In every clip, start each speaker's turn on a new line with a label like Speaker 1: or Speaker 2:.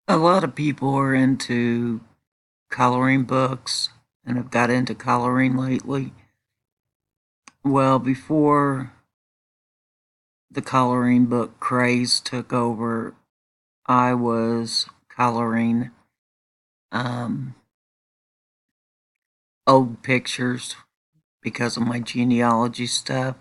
Speaker 1: A lot of people are into coloring books and have got into coloring lately. Well, before the coloring book craze took over, I was coloring um, old pictures because of my genealogy stuff.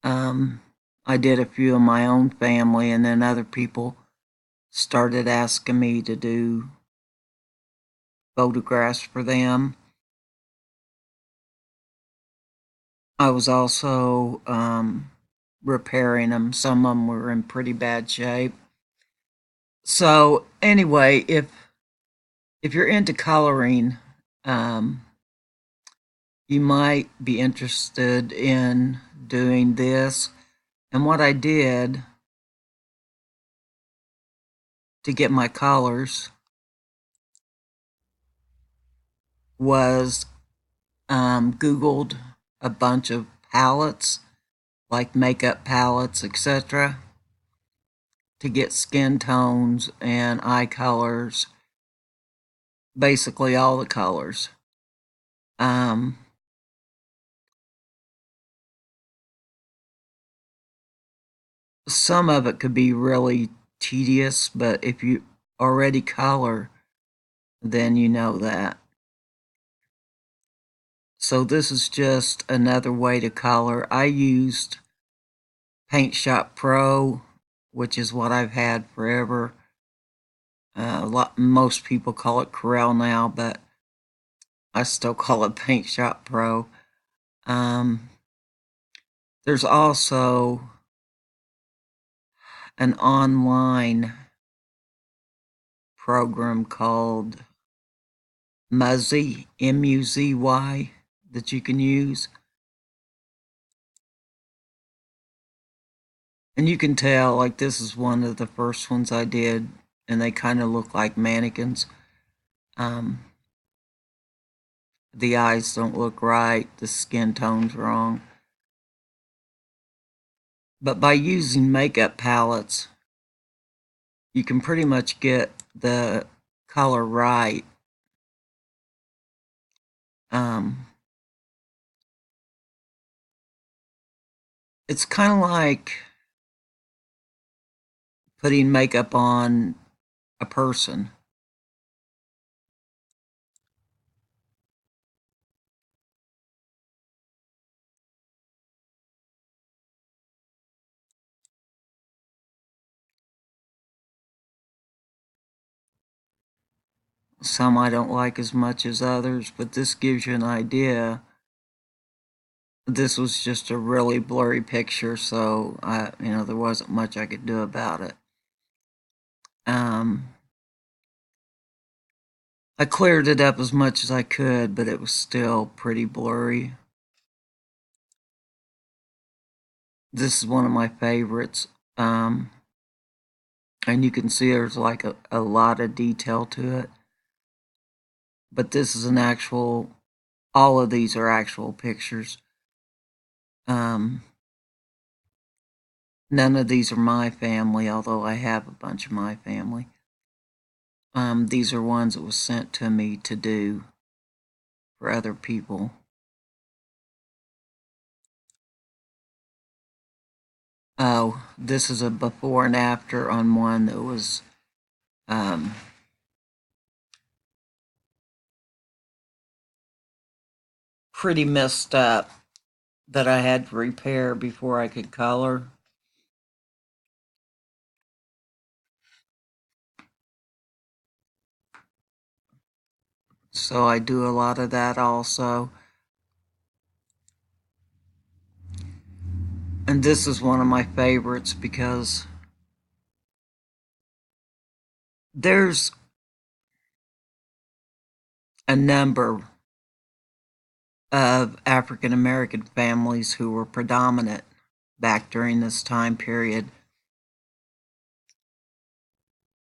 Speaker 1: Um, I did a few of my own family, and then other people started asking me to do photographs for them. I was also repairing them. Some of them were in pretty bad shape. So anyway, if you're into coloring, um, you might be interested in doing this. And what I did to get my colors was Googled a bunch of palettes, like makeup palettes, etc., to get skin tones and eye colors, basically all the colors. Um, some of it could be really tedious, but if you already color, then you know that. So this is just another way to color. I used Paint Shop Pro, which is what I've had forever. Most people call it Corel now, but I still call it Paint Shop Pro. Um, there's also an online program called Muzy, Muzy, that you can use. And you can tell, like, this is one of the first ones I did, and they kind of look like mannequins. Um, the eyes don't look right, the skin tone's wrong. But by using makeup palettes, you can pretty much get the color right. Um, it's kind of like putting makeup on a person. Some I don't like as much as others, but this gives you an idea. This was just a really blurry picture, so there wasn't much I could do about it. Um, I cleared it up as much as I could, but it was still pretty blurry. This is one of my favorites. And you can see there's like a lot of detail to it. But this is all of these are actual pictures. Um, none of these are my family, although I have a bunch of my family. These are ones that was sent to me to do for other people. Oh, this is a before and after on one that was um, pretty messed up that I had to repair before I could color. So I do a lot of that also. And this is one of my favorites because there's a number of African American families who were predominant back during this time period.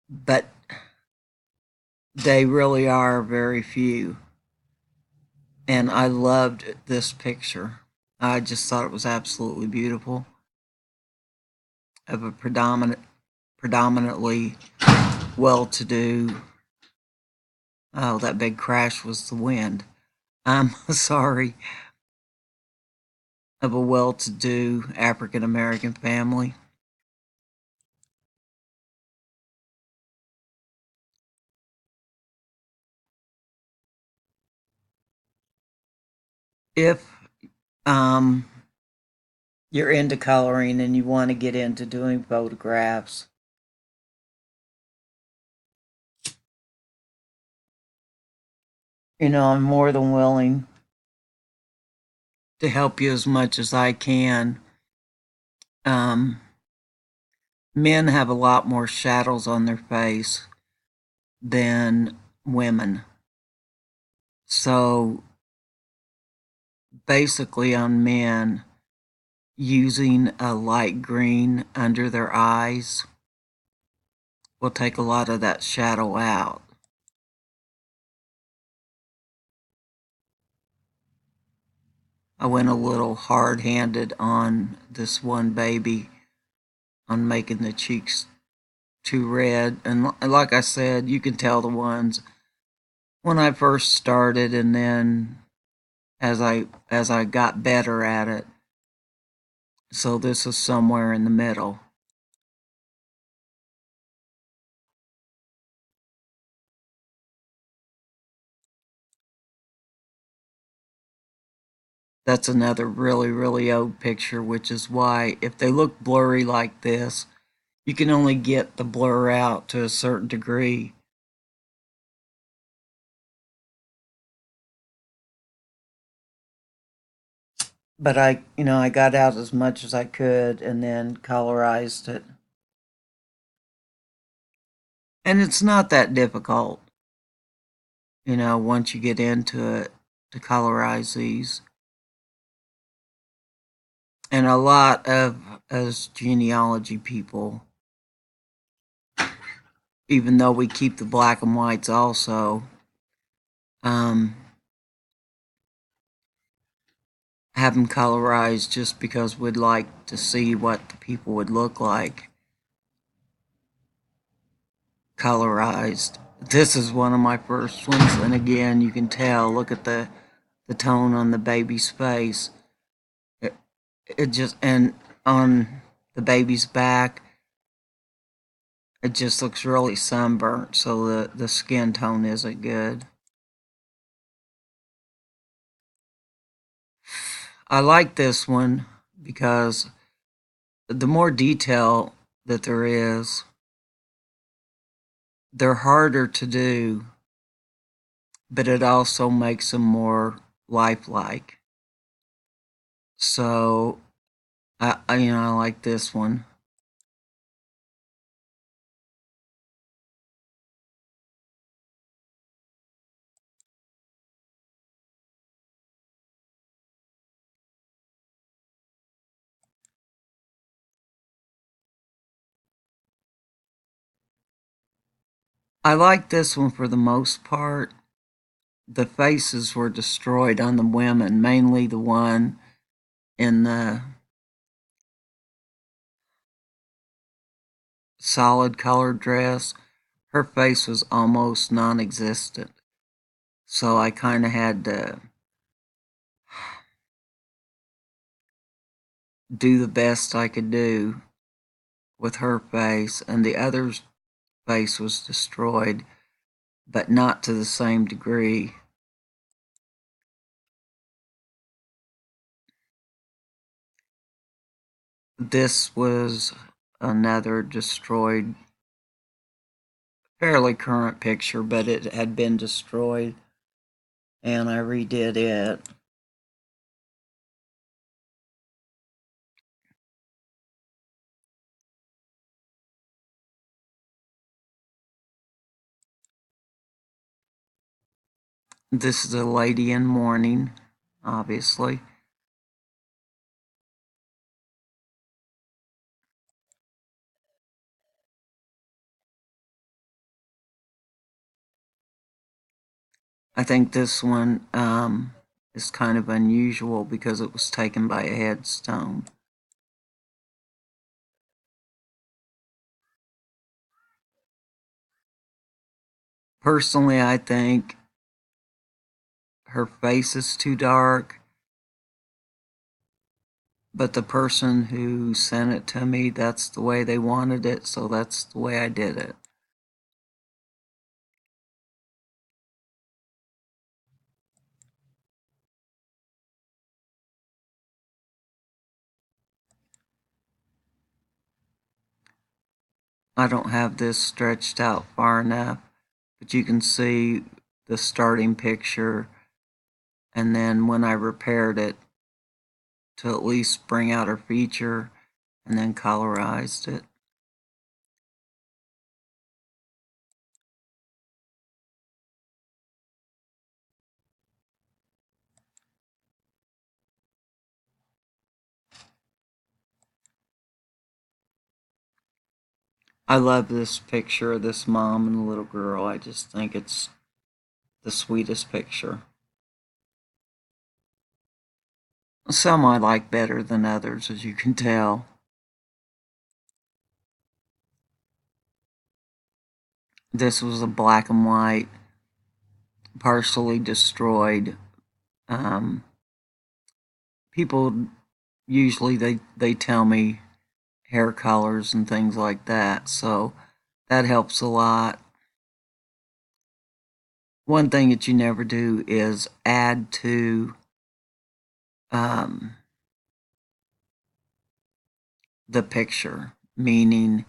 Speaker 1: But they really are very few. And I loved this picture. I just thought it was absolutely beautiful of a predominantly well-to-do. Oh, that big crash was the wind. I'm sorry. Of a well-to-do African American family. If um, you're into coloring and you want to get into doing photographs, I'm more than willing to help you as much as I can. Um, Men have a lot more shadows on their face than women. So basically, on men, using a light green under their eyes will take a lot of that shadow out. I went a little hard handed on this one baby on making the cheeks too red. And like I said, you can tell the ones when I first started, and then as I got better at it. So this is somewhere in the middle. That's another really, really old picture, which is why if they look blurry like this, you can only get the blur out to a certain degree. But I got out as much as I could and then colorized it. And it's not that difficult, once you get into it, to colorize these. And a lot of us genealogy people, even though we keep the black and whites also, um, have them colorized just because we'd like to see what the people would look like colorized. This is one of my first ones, and again, you can tell. Look at the tone on the baby's face. It just, and on the baby's back, it just looks really sunburnt, so the skin tone isn't good. I like this one because the more detail that there is, they're harder to do, but it also makes them more lifelike. So I like this one. I like this one for the most part. The faces were destroyed on the women, mainly the one in the solid colored dress. Her face was almost non existent. So I kind of had to do the best I could do with her face, and the other's face was destroyed, but not to the same degree. This was another destroyed, fairly current picture, but it had been destroyed, and I redid it. This is a lady in mourning, obviously. I think this one is kind of unusual because it was taken by a headstone. Personally, I think her face is too dark, but the person who sent it to me, that's the way they wanted it, so that's the way I did it. I don't have this stretched out far enough, but you can see the starting picture, and then when I repaired it to at least bring out her feature, and then colorized it. I love this picture of this mom and the little girl. I just think it's the sweetest picture. Some I like better than others, as you can tell. This was a black and white, partially destroyed. Um, People usually they tell me hair colors and things like that, so that helps a lot. One thing that you never do is add to um, the picture, meaning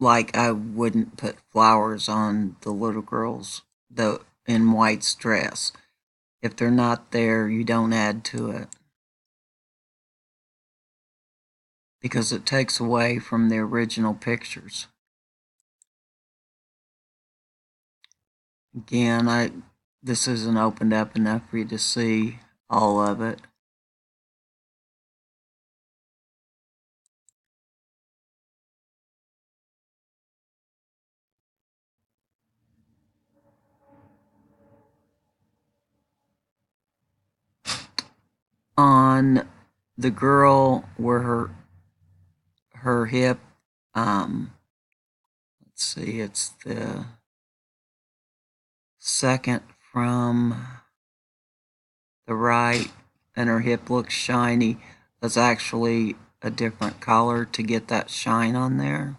Speaker 1: like I wouldn't put flowers on the little girl's the in white's dress. If they're not there, you don't add to it because it takes away from the original pictures. Again, I this isn't opened up enough for you to see all of it. On the girl where her hip, um, let's see, it's the second from the right, and her hip looks shiny. That's actually a different color to get that shine on there.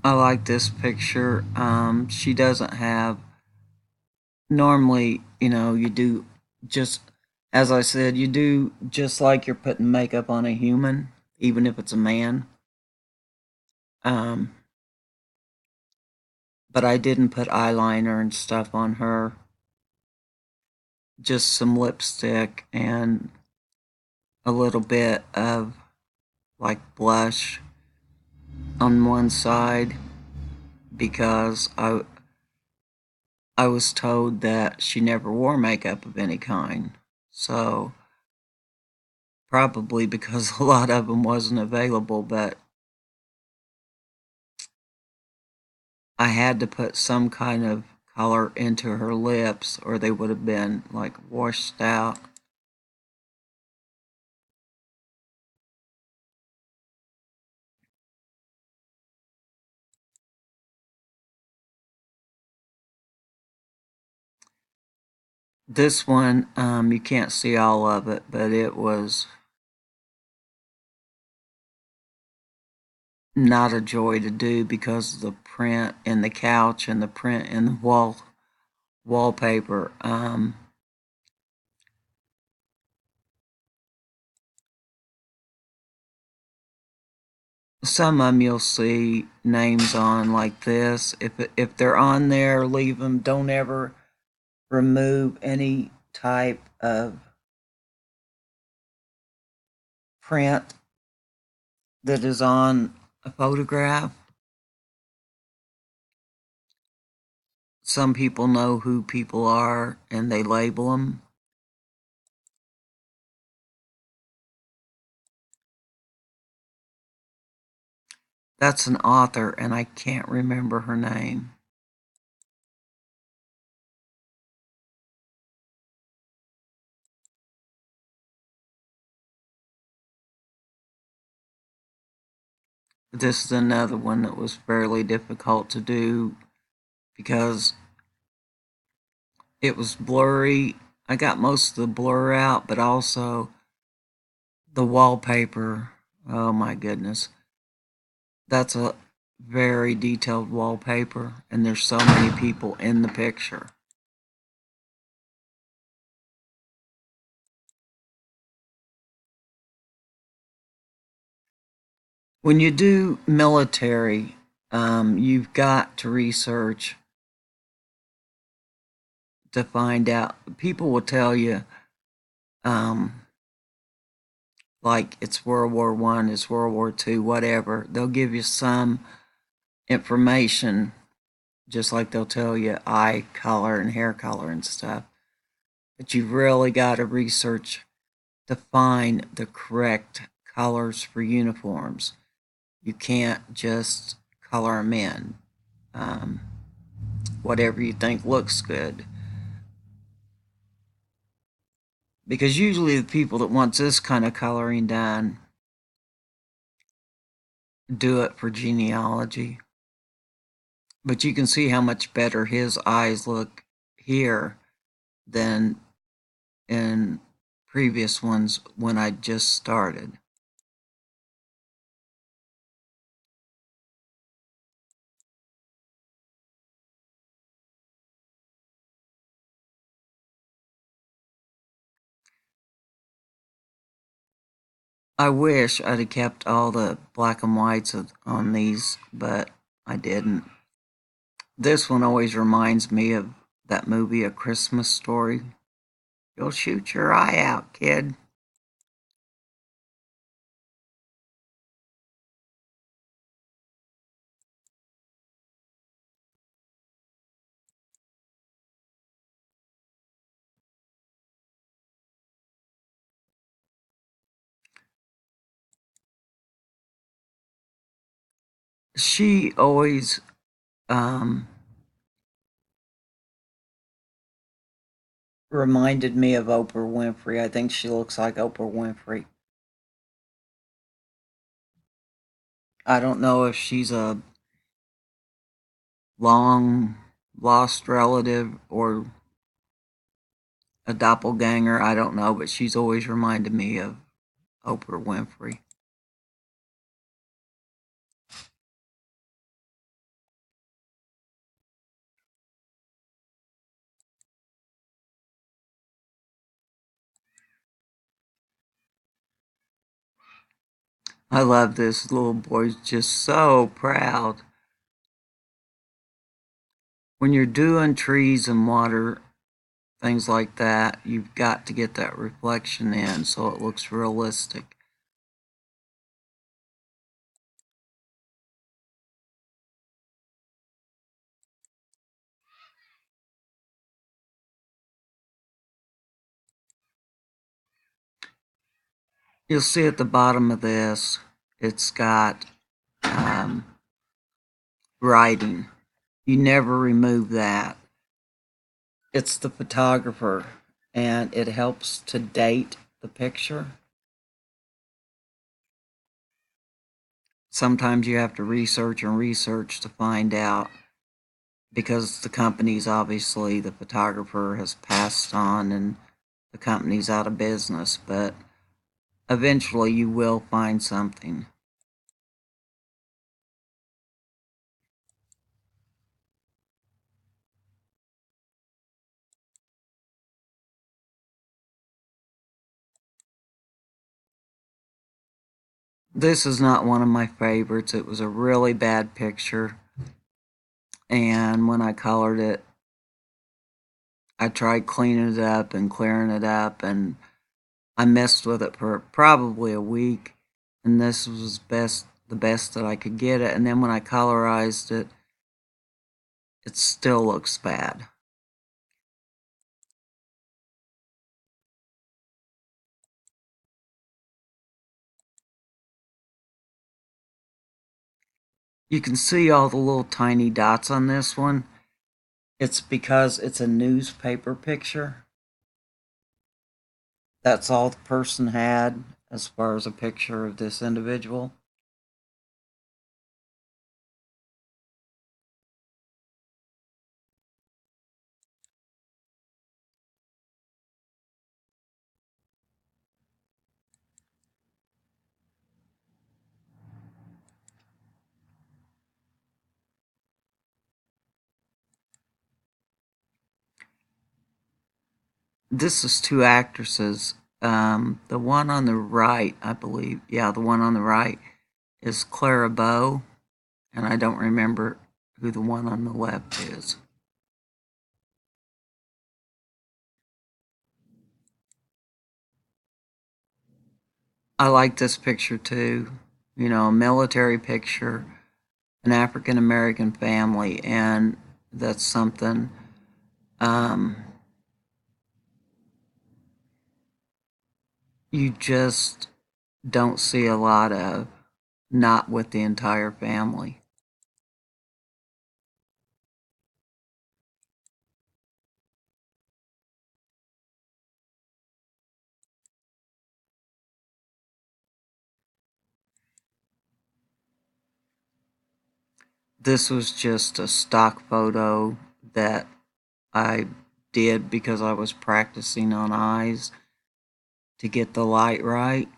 Speaker 1: I like this picture. She doesn't have, normally, you do just, as I said, you do just like you're putting makeup on a human, even if it's a man. Um, but I didn't put eyeliner and stuff on her, just some lipstick and a little bit of like blush on one side because I was told that she never wore makeup of any kind. So probably because a lot of them wasn't available, but I had to put some kind of color into her lips or they would have been like washed out. This one, you can't see all of it, but it was not a joy to do because of the print in the couch and the print in the wallpaper. Some of them you'll see names on like this. If they're on there, leave them. Don't ever remove any type of print that is on a photograph. Some people know who people are and they label them. That's an author, and I can't remember her name. This is another one that was fairly difficult to do because it was blurry. I got most of the blur out, but also the wallpaper. Oh my goodness. That's a very detailed wallpaper, and there's so many people in the picture. When you do military, you've got to research to find out. People will tell you, um, like it's World War One, it's World War Two, whatever. They'll give you some information, just like they'll tell you eye color and hair color and stuff. But you've really got to research to find the correct colors for uniforms. You can't just color them in. Um, Whatever you think looks good. Because usually the people that want this kind of coloring done do it for genealogy. But you can see how much better his eyes look here than in previous ones when I just started. I wish I'd have kept all the black and whites on these, but I didn't. This one always reminds me of that movie, A Christmas Story. You'll shoot your eye out, kid. She always um, reminded me of Oprah Winfrey. I think she looks like Oprah Winfrey. I don't know if she's a long lost relative or a doppelganger. I don't know, but she's always reminded me of Oprah Winfrey. I love this little boy's just so proud. When you're doing trees and water, things like that, you've got to get that reflection in so it looks realistic. You'll see at the bottom of this, it's got um, writing. You never remove that. It's the photographer, and it helps to date the picture. Sometimes you have to research and research to find out because the company's obviously the photographer has passed on and the company's out of business, but eventually you will find something. This is not one of my favorites. It was a really bad picture, and when I colored it, I tried cleaning it up and clearing it up, and I messed with it for probably a week, and this was the best that I could get it. And then when I colorized it, it still looks bad. You can see all the little tiny dots on this one. It's because it's a newspaper picture. That's all the person had as far as a picture of this individual. This is two actresses. The one on the right, I believe, yeah, the one on the right is Clara Bow, and I don't remember who the one on the left is. I like this picture too. You know, a military picture, an African American family, and that's something um, you just don't see a lot of, not with the entire family. This was just a stock photo that I did because I was practicing on eyes to get the light right.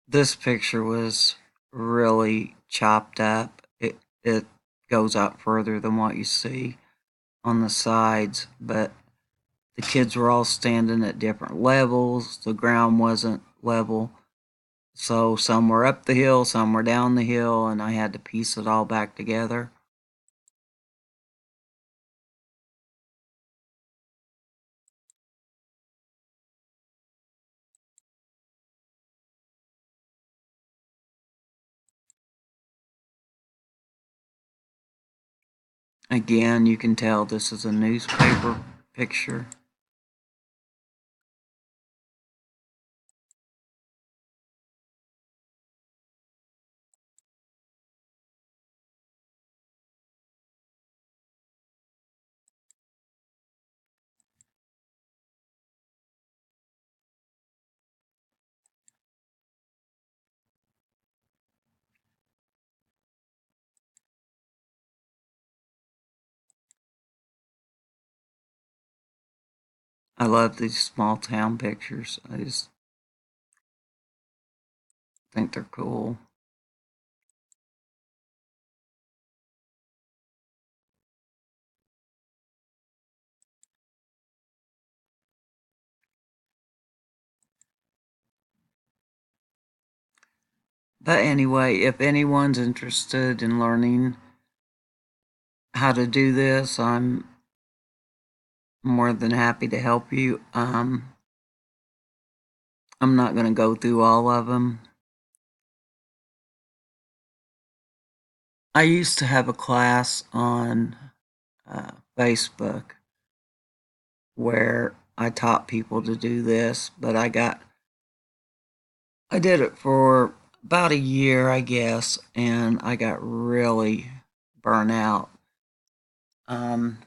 Speaker 1: This picture was really chopped up. It goes out further than what you see on the sides, but the kids were all standing at different levels. The ground wasn't level. So some were up the hill, some were down the hill, and I had to piece it all back together. Again, you can tell this is a newspaper picture. I love these small town pictures. I just think they're cool. But anyway, if anyone's interested in learning how to do this, I'm more than happy to help you. I'm not going to go through all of them. I used to have a class on Facebook where I taught people to do this, but I did it for about a year, I guess, and I got really burnt out. Um,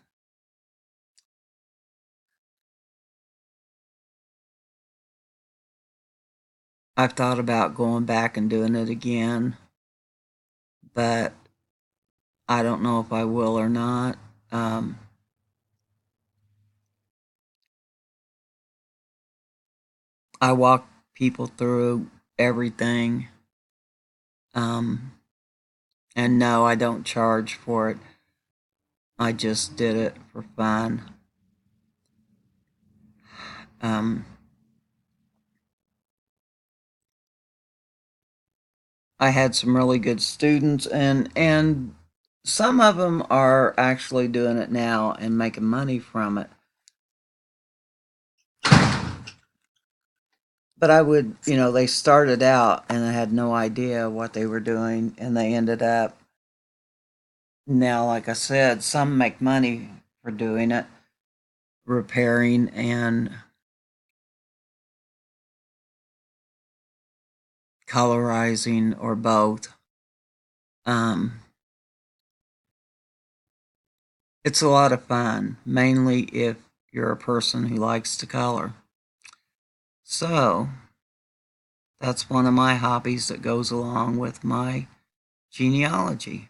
Speaker 1: I've thought about going back and doing it again, but I don't know if I will or not. Um, I walk people through everything, um, and no, I don't charge for it. I just did it for fun. Um, I had some really good students, and some of them are actually doing it now and making money from it. But I would, they started out and I had no idea what they were doing, and they ended up now, like I said, some make money for doing it. repairing and colorizing or both. It's a lot of fun, mainly if you're a person who likes to color. So that's one of my hobbies that goes along with my genealogy.